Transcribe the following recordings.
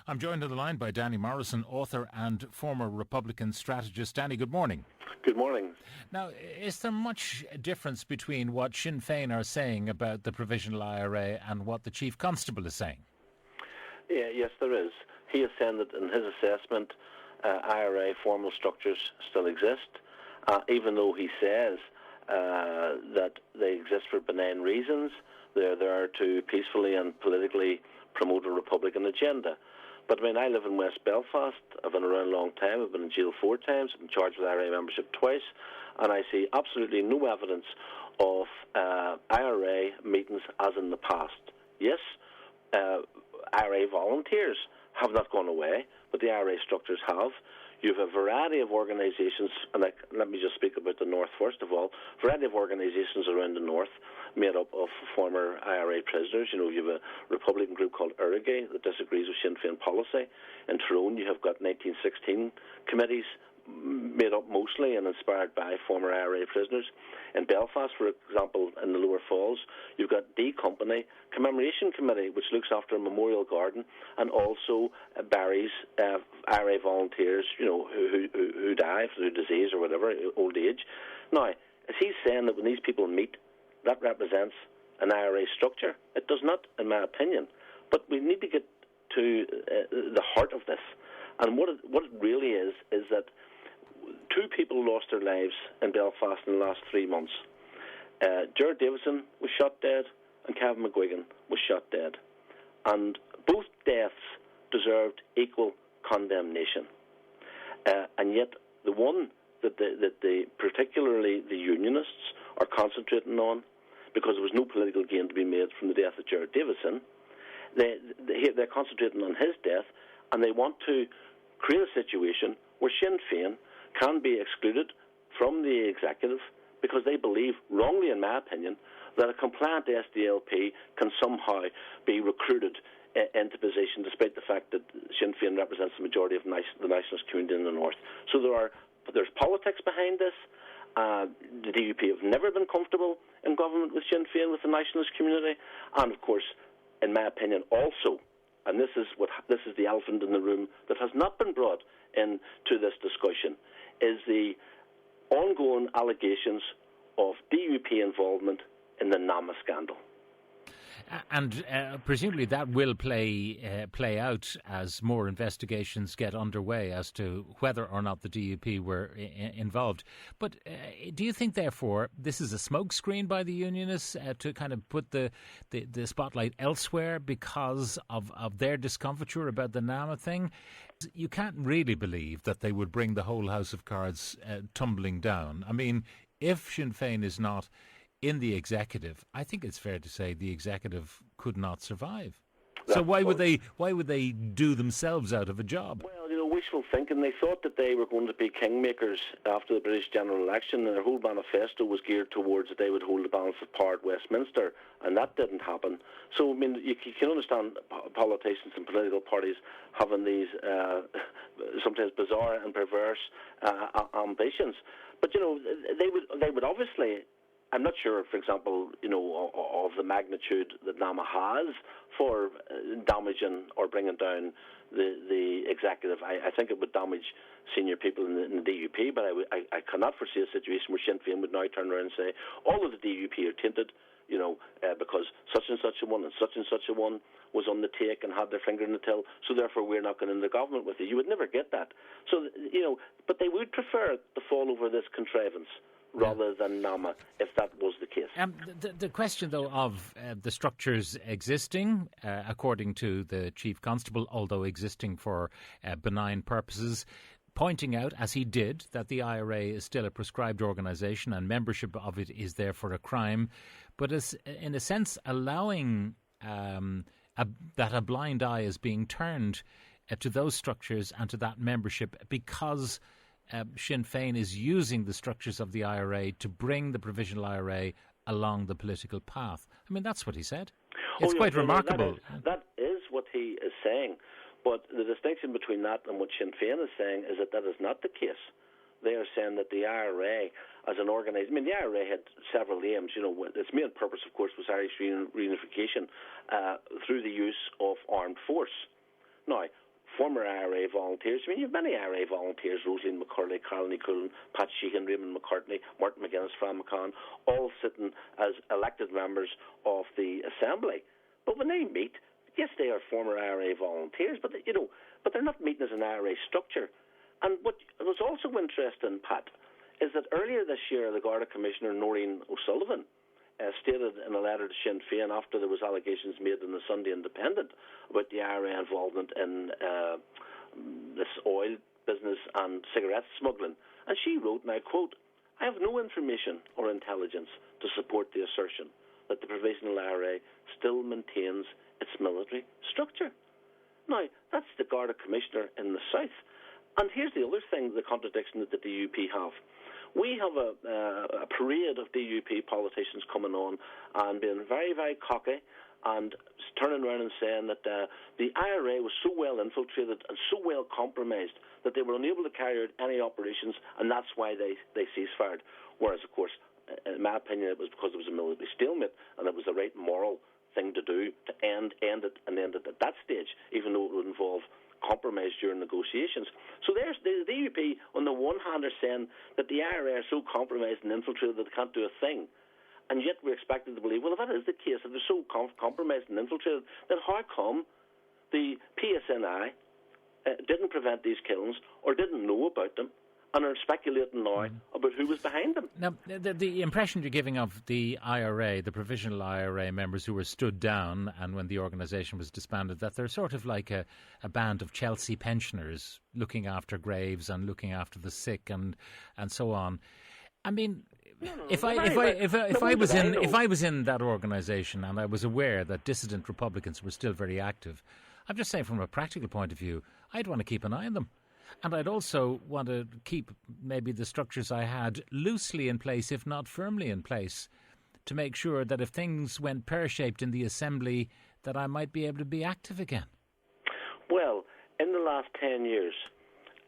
I'm joined on the line by Danny Morrison, author and former Republican strategist. Danny, good morning. Good morning. Now, is there much difference between what Sinn Féin are saying about the provisional IRA and what the Chief Constable is saying? Yes, there is. He is saying that in his assessment, IRA formal structures still exist, even though he says that they exist for benign reasons. They're there to peacefully and politically promote a Republican agenda. But I mean, I live in West Belfast. I've been around a long time. I've been in jail 4 times. I've been charged with IRA membership twice. And I see absolutely no evidence of IRA meetings as in the past. Yes, IRA volunteers have not gone away, but the IRA structures have. You have a variety of organisations, and let me just speak about the North first of all. A variety of organisations around the North made up of former IRA prisoners. You know, you have a Republican group called Irrigate that disagrees with Sinn Féin policy. In Tyrone, you have got 1916 committees made up mostly and inspired by former IRA prisoners. In Belfast, for example, in the Lower Falls, you've got D Company Commemoration Committee, which looks after a memorial garden, and also buries IRA volunteers, you know, who die through disease or whatever, old age. Now, is he saying that when these people meet, that represents an IRA structure? It does not, in my opinion. But we need to get to the heart of this. And what it really is that 2 people lost their lives in Belfast in the last 3 months. Gerard Davison was shot dead and Kevin McGuigan was shot dead. And both deaths deserved equal condemnation. And yet the one that particularly the Unionists are concentrating on, because there was no political gain to be made from the death of Gerard Davison, they're concentrating on his death, and they want to create a situation where Sinn Féin can be excluded from the executive because they believe, wrongly in my opinion, that a compliant SDLP can somehow be recruited into position despite the fact that Sinn Féin represents the majority of the nationalist community in the North. So there's politics behind this. The DUP have never been comfortable in government with Sinn Féin, with the nationalist community, and of course, in my opinion, also, and this is the elephant in the room that has not been brought into this discussion, is the ongoing allegations of DUP involvement in the NAMA scandal. And presumably that will play out as more investigations get underway as to whether or not the DUP were involved. But do you think, therefore, this is a smokescreen by the Unionists to kind of put the spotlight elsewhere because of their discomfiture about the NAMA thing? You can't really believe that they would bring the whole house of cards tumbling down. I mean, if Sinn Féin is not in the executive, I think it's fair to say the executive could not survive. So why would they do themselves out of a job? Well, you know, wishful thinking. They thought that they were going to be kingmakers after the British general election, and their whole manifesto was geared towards that they would hold the balance of power at Westminster, and that didn't happen. So, I mean, you can understand politicians and political parties having these sometimes bizarre and perverse ambitions. But, you know, they would obviously, I'm not sure, for example, you know, of the magnitude that NAMA has for damaging or bringing down the executive. I think it would damage senior people in the DUP, but I cannot foresee a situation where Sinn Féin would now turn around and say all of the DUP are tainted, you know, because such and such a one was on the take and had their finger in the till, so therefore we're not going into government with you. You would never get that. So, you know, but they would prefer to fall over this contrivance rather than NAMA, if that was the case. The question, though, of the structures existing, according to the Chief Constable, although existing for benign purposes, pointing out, as he did, that the IRA is still a prescribed organisation and membership of it is therefore a crime, but is, in a sense, allowing that a blind eye is being turned to those structures and to that membership because Sinn Féin is using the structures of the IRA to bring the provisional IRA along the political path. I mean, that's what he said. It's quite remarkable. That is what he is saying. But the distinction between that and what Sinn Féin is saying is that is not the case. They are saying that the IRA as an organisation, I mean, the IRA had several aims. You know, its main purpose, of course, was Irish reunification through the use of armed force. Now, former IRA volunteers. I mean, you have many IRA volunteers: Rosaleen McCurley, Colony Cullen, Pat Sheehan, Raymond McCartney, Martin McGuinness, Fran McCann, all sitting as elected members of the Assembly. But when they meet, yes, they are former IRA volunteers, but they're not meeting as an IRA structure. And what was also interesting, Pat, is that earlier this year, the Garda Commissioner, Noreen O'Sullivan, stated in a letter to Sinn Féin after there was allegations made in the Sunday Independent about the IRA involvement in this oil business and cigarette smuggling. And she wrote, and I quote, "I have no information or intelligence to support the assertion that the Provisional IRA still maintains its military structure." Now, that's the Garda Commissioner in the South. And here's the other thing, the contradiction that the DUP have. We have a parade of DUP politicians coming on and being very, very cocky and turning around and saying that the IRA was so well infiltrated and so well compromised that they were unable to carry out any operations, and that's why they ceasefire. Whereas, of course, in my opinion, it was because there was a military stalemate and it was the right moral thing to do to end it and end it at that stage, even though it would involve compromise during negotiations. So there's the DUP on the one hand are saying that the IRA are so compromised and infiltrated that they can't do a thing, and yet we're expected to believe, well, if that is the case, if they're so compromised and infiltrated, then how come the PSNI didn't prevent these killings or didn't know about them and are speculating now about who was behind them? Now, the impression you're giving of the IRA, the Provisional IRA members who were stood down and when the organisation was disbanded, that they're sort of like a band of Chelsea pensioners looking after graves and looking after the sick and so on. I mean, if I was in that organisation and I was aware that dissident Republicans were still very active, I'm just saying from a practical point of view, I'd want to keep an eye on them. And I'd also want to keep maybe the structures I had loosely in place, if not firmly in place, to make sure that if things went pear-shaped in the Assembly, that I might be able to be active again. Well, in the last 10 years,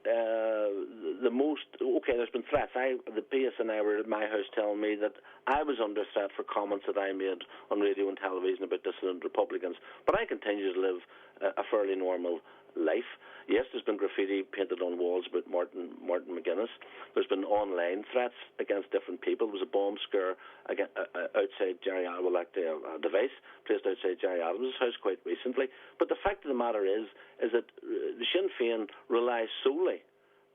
there's been threats. The PSNI were at my house telling me that I was under threat for comments that I made on radio and television about dissident Republicans, but I continue to live a fairly normal life. Yes, there's been graffiti painted on walls about Martin McGuinness. There's been online threats against different people. There was a bomb scare outside Jerry Adams, a device placed outside Jerry Adams' house quite recently. But the fact of the matter is that the Sinn Féin relies solely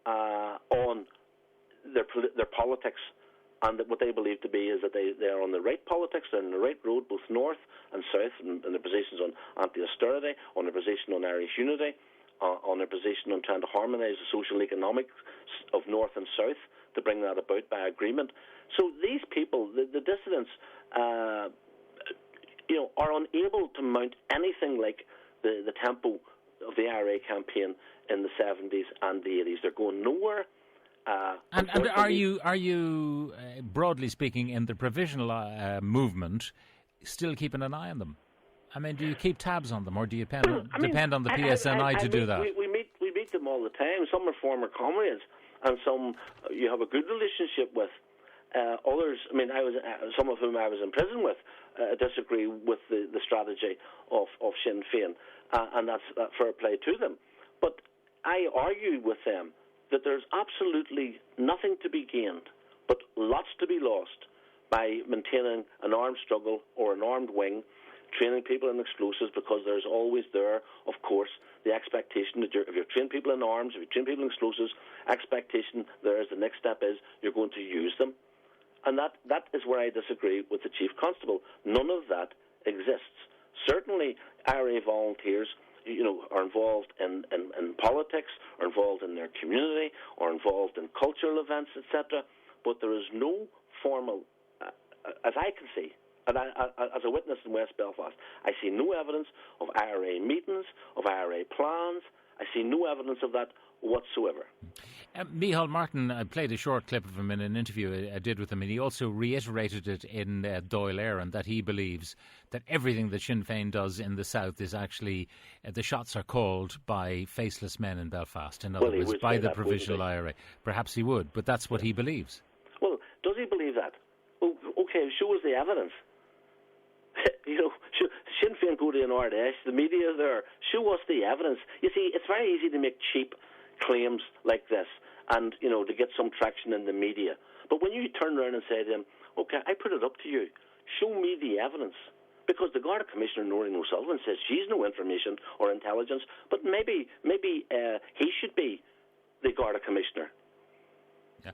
on their politics, and that what they believe to be is that they are on the right politics, they're on the right road, both north and south, and their positions on anti-austerity, on their position on Irish unity, on their position on trying to harmonise the social economics of north and south to bring that about by agreement. So these people, the dissidents, are unable to mount anything like the tempo of the IRA campaign in the 70s and the 80s. They're going nowhere. And are you broadly speaking, in the Provisional movement, still keeping an eye on them? I mean, do you keep tabs on them, or do you depend on the PSNI to do that? We meet them all the time. Some are former comrades, and some you have a good relationship with. Others, some of whom I was in prison with, disagree with the strategy of Sinn Féin, and that's fair play to them. But I argue with them that there's absolutely nothing to be gained, but lots to be lost by maintaining an armed struggle or an armed wing, training people in explosives, because there's always there, of course, the expectation that if you train people in arms, if you train people in explosives, expectation there is the next step is you're going to use them. And that is where I disagree with the Chief Constable. None of that exists. Certainly, IRA volunteers are involved in politics, are involved in their community, are involved in cultural events, etc. But there is no formal, as I can see, and as a witness in West Belfast, I see no evidence of IRA meetings, of IRA plans. I see no evidence of that whatsoever. Micheál Martin, I played a short clip of him in an interview I did with him, and he also reiterated it in Dáil Éireann that he believes that everything that Sinn Féin does in the south is actually, the shots are called by faceless men in Belfast. In other words, by the Provisional IRA. Perhaps he would, but that's what he believes. Well, does he believe that? Well, okay, show us the evidence. Sinn Féin go to an RDS, the media there, show us the evidence. You see, it's very easy to make cheap claims like this and, to get some traction in the media. But when you turn around and say to them, okay, I put it up to you, show me the evidence. Because the Garda Commissioner, Noreen O'Sullivan, says she's no information or intelligence, but maybe he should be the Garda Commissioner. Yeah.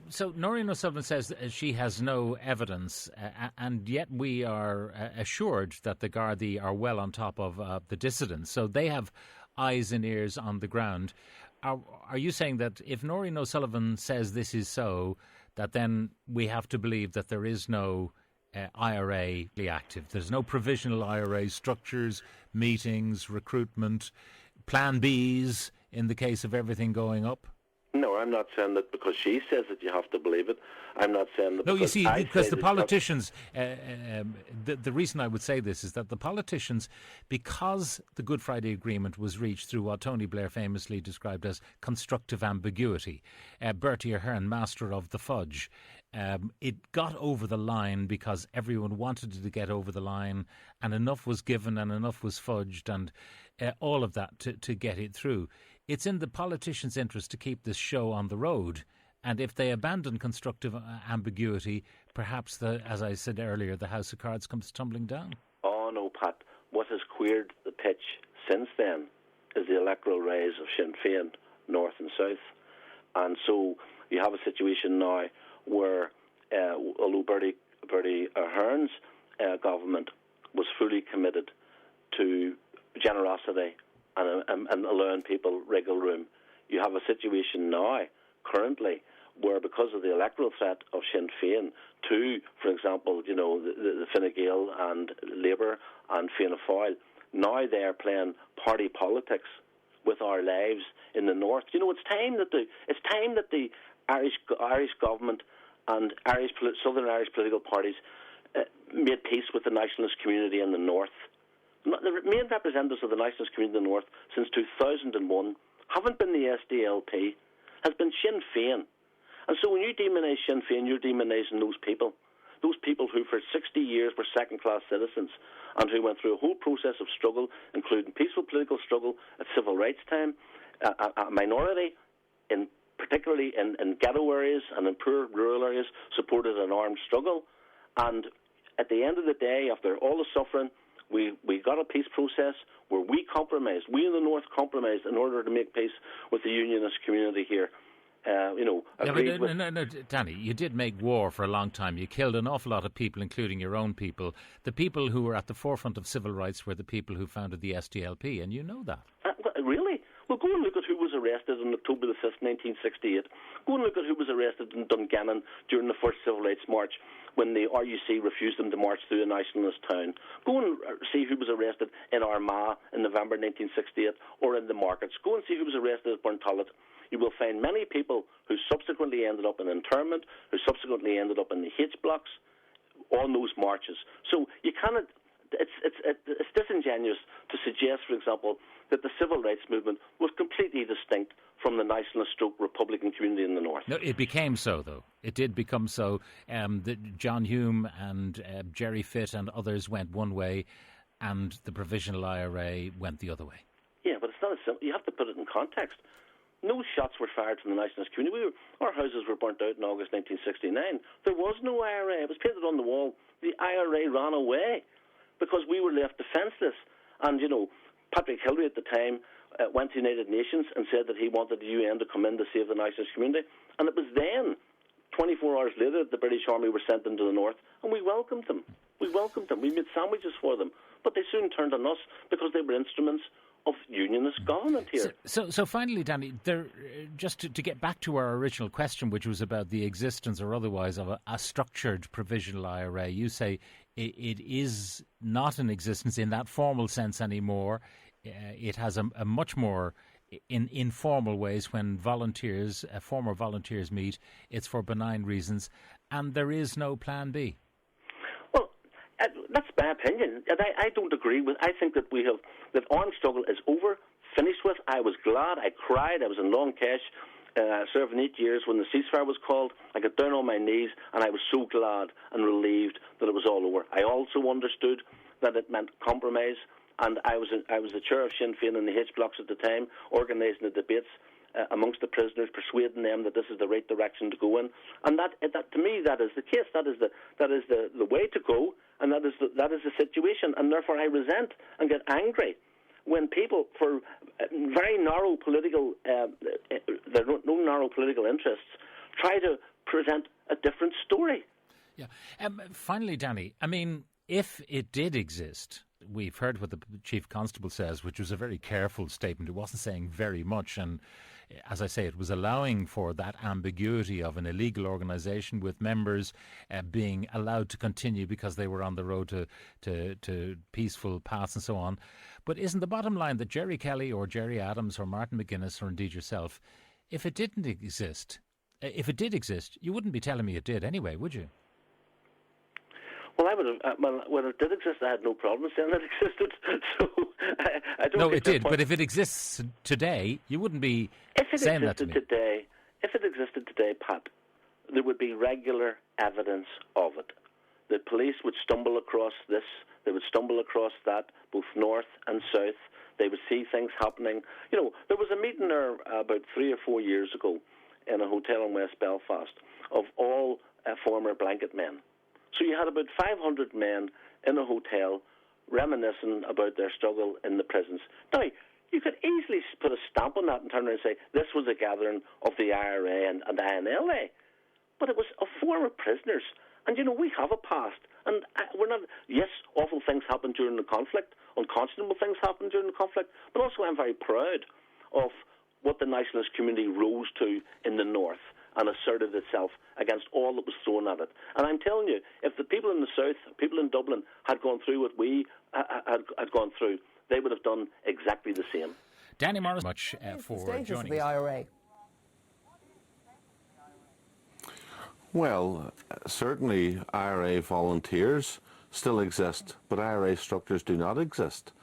So Noreen O'Sullivan says she has no evidence, and yet we are assured that the Gardaí are well on top of the dissidents. So they have eyes and ears on the ground. Are you saying that if Noreen O'Sullivan says this is so, that then we have to believe that there is no IRA active? There's no provisional IRA structures, meetings, recruitment, plan Bs in the case of everything going up? No, I'm not saying that because she says that you have to believe it. I'm not saying that. No, you see, because the politicians, the reason I would say this is that the politicians, because the Good Friday Agreement was reached through what Tony Blair famously described as constructive ambiguity, Bertie Ahern, master of the fudge, it got over the line because everyone wanted it to get over the line, and enough was given and enough was fudged and all of that to get it through. It's in the politicians' interest to keep this show on the road. And if they abandon constructive ambiguity, perhaps, as I said earlier, the House of Cards comes tumbling down. Oh, no, Pat. What has queered the pitch since then is the electoral rise of Sinn Féin, north and south. And so you have a situation now where, although Bertie Ahern's government was fully committed to generosity and allowing people wriggle room, you have a situation now, currently, where because of the electoral threat of Sinn Féin to, for example, the Fine Gael and Labour and Fianna Fáil, now they are playing party politics with our lives in the north. It's time that the Irish government and Southern Irish political parties made peace with the nationalist community in the north. The main representatives of the nationalist community in the north since 2001 haven't been the SDLP, has been Sinn Féin. And so when you demonise Sinn Féin, you're demonising those people who for 60 years were second-class citizens and who went through a whole process of struggle, including peaceful political struggle at civil rights time, a minority, particularly in ghetto areas and in poor rural areas, supported an armed struggle. And at the end of the day, after all the suffering, we got a peace process where we compromised. We in the north compromised in order to make peace with the unionist community here. No, Danny, you did make war for a long time. You killed an awful lot of people, including your own people. The people who were at the forefront of civil rights were the people who founded the SDLP, and you know that. Really? Well, go and look at who was arrested on October the 5th, 1968. Go and look at who was arrested in Dungannon during the first Civil Rights March when the RUC refused them to march through a nationalist town. Go and see who was arrested in Armagh in November 1968 or in the markets. Go and see who was arrested at Burntollet. You will find many people who subsequently ended up in internment, who subsequently ended up in the H blocks on those marches. So you cannot. It's disingenuous to suggest, for example, that the civil rights movement was completely distinct from the nationalist stroke Republican community in the north. No, it became so, though. It did become so. John Hume and Jerry Fitt and others went one way, and the Provisional IRA went the other way. Yeah, but it's not as simple. You have to put it in context. No shots were fired from the nationalist community. Our houses were burnt out in August 1969. There was no IRA. It was painted on the wall. The IRA ran away because we were left defenceless. And, Patrick Hillary at the time went to the United Nations and said that he wanted the UN to come in to save the nationalist community. And it was then, 24 hours later, that the British Army were sent into the north, and we welcomed them. We made sandwiches for them. But they soon turned on us because they were instruments of unionist government here. So finally, Danny, just to get back to our original question, which was about the existence or otherwise of a structured provisional IRA, you say it is not in existence in that formal sense anymore. It has a much more in informal ways when former volunteers meet. It's for benign reasons, and there is no plan B. That's my opinion, and I don't agree with. I think that that armed struggle is over, finished with. I was glad. I cried. I was in Long Kesh serving 8 years, when the ceasefire was called, I got down on my knees and I was so glad and relieved that it was all over. I also understood that it meant compromise, and I was the chair of Sinn Féin in the H blocks at the time, organising the debates amongst the prisoners, persuading them that this is the right direction to go in. And that to me, that is the case. That is the way to go, and that is the situation. And therefore, I resent and get angry when people, for very narrow political, there are no narrow political interests, try to present a different story. Yeah. Finally, Danny, I mean, if it did exist, we've heard what the Chief Constable says, which was a very careful statement. It wasn't saying very much, and as I say, it was allowing for that ambiguity of an illegal organisation with members being allowed to continue because they were on the road to peaceful paths and so on. But isn't the bottom line that Jerry Kelly or Jerry Adams or Martin McGuinness or indeed yourself, if it did exist, you wouldn't be telling me it did anyway, would you? Well, I would have. When it did exist, I had no problem saying it existed. So I don't. No, it did. But if it exists today, you wouldn't be saying that to me. If it existed today, Pat, there would be regular evidence of it. The police would stumble across this. They would stumble across that, both north and south. They would see things happening. You know, there was a meeting there about 3 or 4 years ago in a hotel in West Belfast of all former blanket men. So you had about 500 men in a hotel reminiscing about their struggle in the prisons. Now, you could easily put a stamp on that and turn around and say, this was a gathering of the IRA and the INLA. But it was of former prisoners. And, you know, we have a past. And we're not, yes, awful things happened during the conflict, unconscionable things happened during the conflict, but also I'm very proud of what the nationalist community rose to in the north and asserted itself against all that was thrown at it. And I'm telling you, if the people in the south, people in Dublin, had gone through what we had gone through, they would have done exactly the same. Danny Morrison, much for joining the us. IRA. Well, certainly IRA volunteers still exist, but IRA structures do not exist.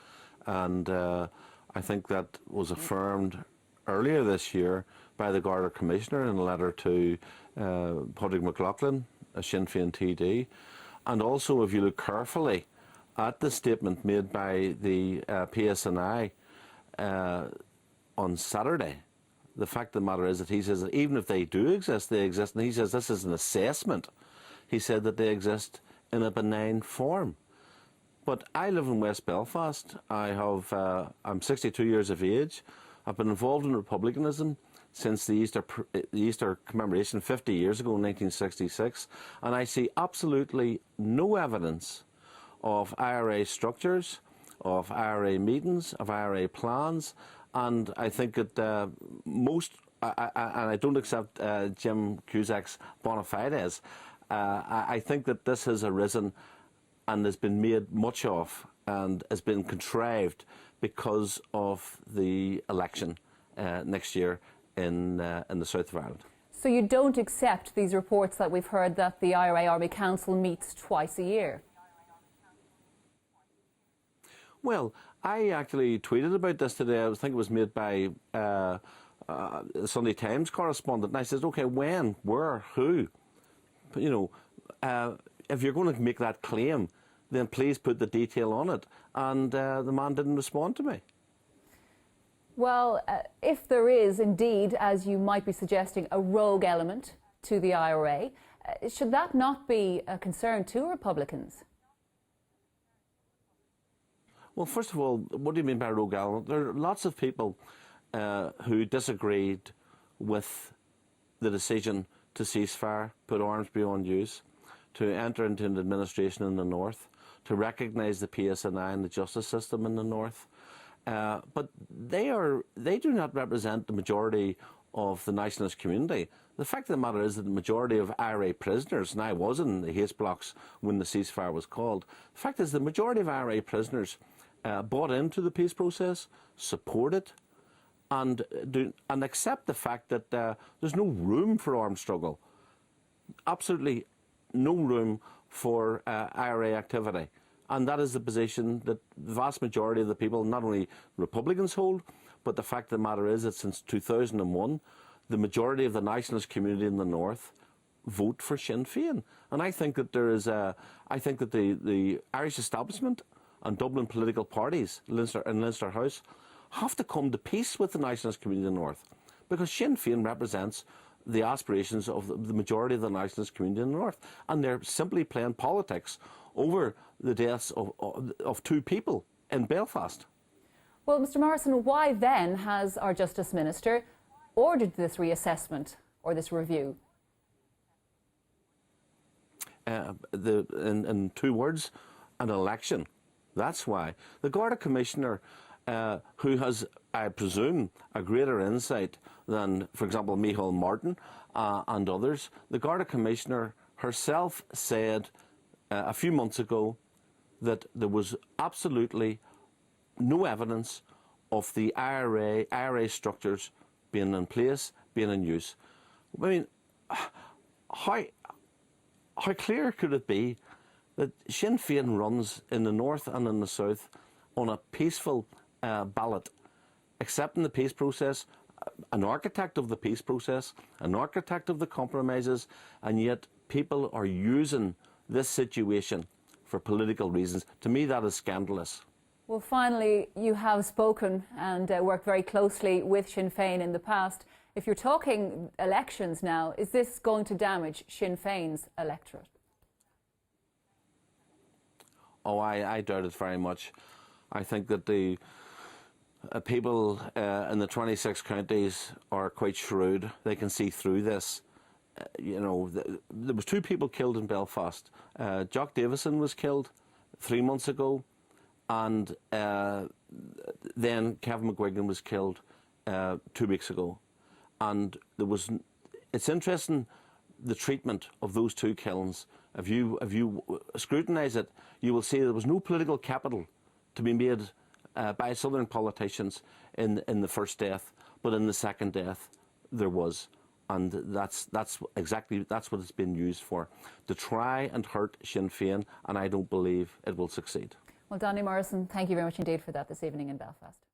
And I think that was affirmed earlier this year by the Garda Commissioner in a letter to Padraig McLaughlin, a Sinn Féin TD. And also, if you look carefully at the statement made by the PSNI on Saturday, the fact of the matter is that he says that even if they do exist, they exist, and he says this is an assessment. He said that they exist in a benign form. But I live in West Belfast. I'm 62 years of age. I've been involved in republicanism since the Easter commemoration 50 years ago in 1966, and I see absolutely no evidence of IRA structures, of IRA meetings, of IRA plans. And I think that and I don't accept Jim Cusack's bona fides, I think that this has arisen and has been made much of and has been contrived because of the election next year in the south of Ireland. So you don't accept these reports that we've heard that the IRA Army Council meets twice a year? Well, I actually tweeted about this today. I think it was made by a Sunday Times correspondent. And I said, OK, when, where, who? But, you know, if you're going to make that claim, then please put the detail on it. And the man didn't respond to me. Well, if there is indeed, as you might be suggesting, a rogue element to the IRA, should that not be a concern to Republicans? Well, first of all, what do you mean by rogue element? There are lots of people who disagreed with the decision to ceasefire, put arms beyond use, to enter into an administration in the north, to recognise the PSNI and the justice system in the north. But they do not represent the majority of the nationalist community. The fact of the matter is that the majority of IRA prisoners, and I was in the H blocks when the ceasefire was called, the fact is the majority of IRA prisoners bought into the peace process, support it, and accept the fact that there's no room for armed struggle. Absolutely no room for IRA activity. And that is the position that the vast majority of the people, not only Republicans, hold, but the fact of the matter is that since 2001, the majority of the nationalist community in the north vote for Sinn Féin. And I think that I think that the Irish establishment and Dublin political parties in Leinster House have to come to peace with the nationalist community in the north, because Sinn Féin represents the aspirations of the majority of the nationalist community in the north, and they're simply playing politics over the deaths of two people in Belfast. Well, Mr. Morrison, why then has our Justice Minister ordered this reassessment or this review? In 2 words, an election. That's why. The Garda Commissioner, who has, I presume, a greater insight than, for example, Micheál Martin and others, the Garda Commissioner herself said a few months ago that there was absolutely no evidence of the IRA structures being in place, being in use. I mean, how clear could it be that Sinn Féin runs in the north and in the south on a peaceful ballot, accepting the peace process, an architect of the peace process, an architect of the compromises, and yet people are using this situation for political reasons? To me, that is scandalous. Well, finally, you have spoken and worked very closely with Sinn Féin in the past. If you're talking elections now, is this going to damage Sinn Féin's electorate? Oh, I doubt it very much. I think that the people in the 26 counties are quite shrewd. They can see through this. There was 2 people killed in Belfast. Jock Davison was killed 3 months ago, and then Kevin McGuigan was killed 2 weeks ago. And it's interesting, the treatment of those 2 killings. If you scrutinise it, you will see there was no political capital to be made by Southern politicians in the first death, but in the second death there was. And that's what it's been used for, to try and hurt Sinn Féin, and I don't believe it will succeed. Well, Donny Morrison, thank you very much indeed for that this evening in Belfast.